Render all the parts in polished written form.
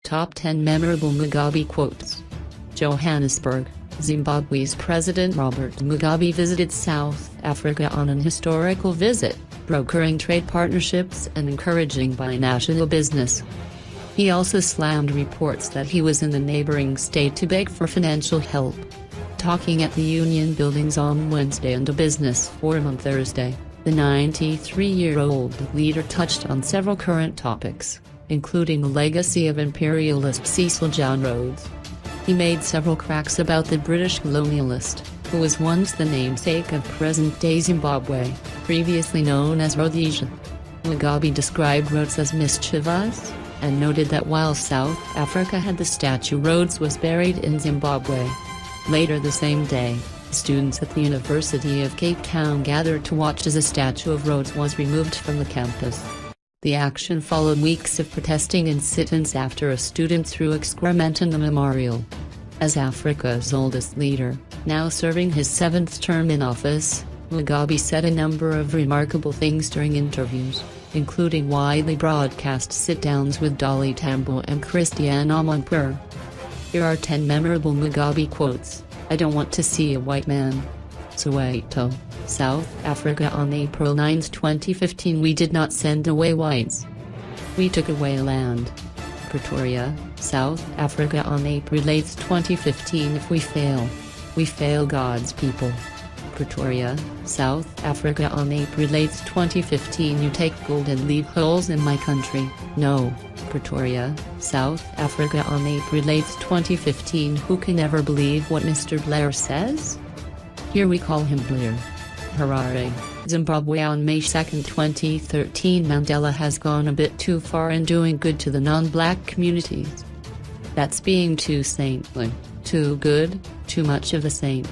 Top 10 Memorable Mugabe Quotes. Johannesburg, Zimbabwe's President Robert Mugabe visited South Africa on an historical visit, brokering trade partnerships and encouraging binational business. He also slammed reports that he was in the neighbouring state to beg for financial help. Talking at the Union Buildings on Wednesday and a business forum on Thursday, the 93-year-old leader touched on several current topics, including the legacy of imperialist Cecil John Rhodes. He made several cracks about the British colonialist, who was once the namesake of present-day Zimbabwe, previously known as Rhodesia. Mugabe described Rhodes as mischievous, and noted that while South Africa had the statue, Rhodes was buried in Zimbabwe. Later the same day, students at the University of Cape Town gathered to watch as a statue of Rhodes was removed from the campus. The action followed weeks of protesting and sit-ins after a student threw excrement in the memorial. As Africa's oldest leader, now serving his 7th term in office, Mugabe said a number of remarkable things during interviews, including widely broadcast sit-downs with Dolly Tambo and Christiane Amanpour. Here are 10 memorable Mugabe quotes. "I don't want to see a white man." Soweto, South Africa on April 9, 2015. "We did not send away whites. We took away land." Pretoria, South Africa on April 8, 2015. "If we fail God's people." Pretoria, South Africa on April 8, 2015. "You take gold and leave holes in my country, no." Pretoria, South Africa on April 8, 2015. "Who can ever believe what Mr. Blair says? Here we call him Blair." Harare, Zimbabwe on May 2, 2013. "Mandela has gone a bit too far in doing good to the non-black communities. That's being too saintly, too good, too much of the saint."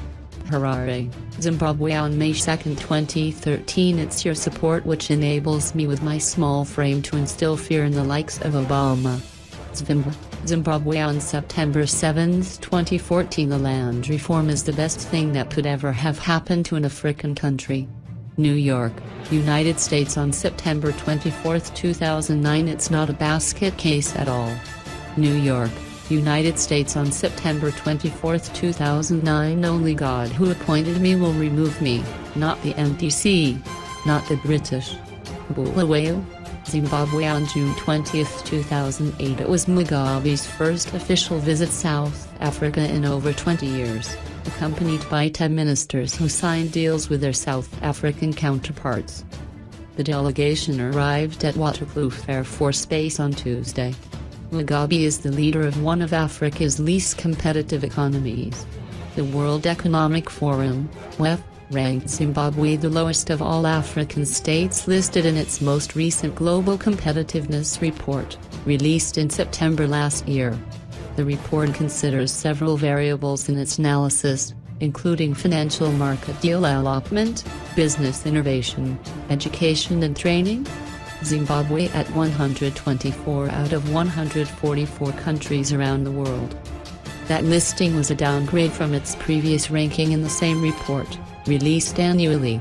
Harare, Zimbabwe on May 2, 2013. "It's your support which enables me with my small frame to instill fear in the likes of Obama." Zimbabwe on September 7, 2014. "The land reform is the best thing that could ever have happened to an African country." New York, United States on September 24, 2009. "It's not a basket case at all." New York, United States on September 24, 2009. "Only God who appointed me will remove me, not the MDC, not the British." Bulawayo, Zimbabwe on June 20, 2008. It was Mugabe's first official visit South Africa in over 20 years, accompanied by 10 ministers who signed deals with their South African counterparts. The delegation arrived at Waterkloof Air Force Base on Tuesday. Mugabe is the leader of one of Africa's least competitive economies. The World Economic Forum, WEF, ranked Zimbabwe the lowest of all African states listed in its most recent Global Competitiveness Report, released in September last year. The report considers several variables in its analysis, including financial market development, business innovation, education and training. Zimbabwe at 124 out of 144 countries around the world. That listing was a downgrade from its previous ranking in the same report, released annually.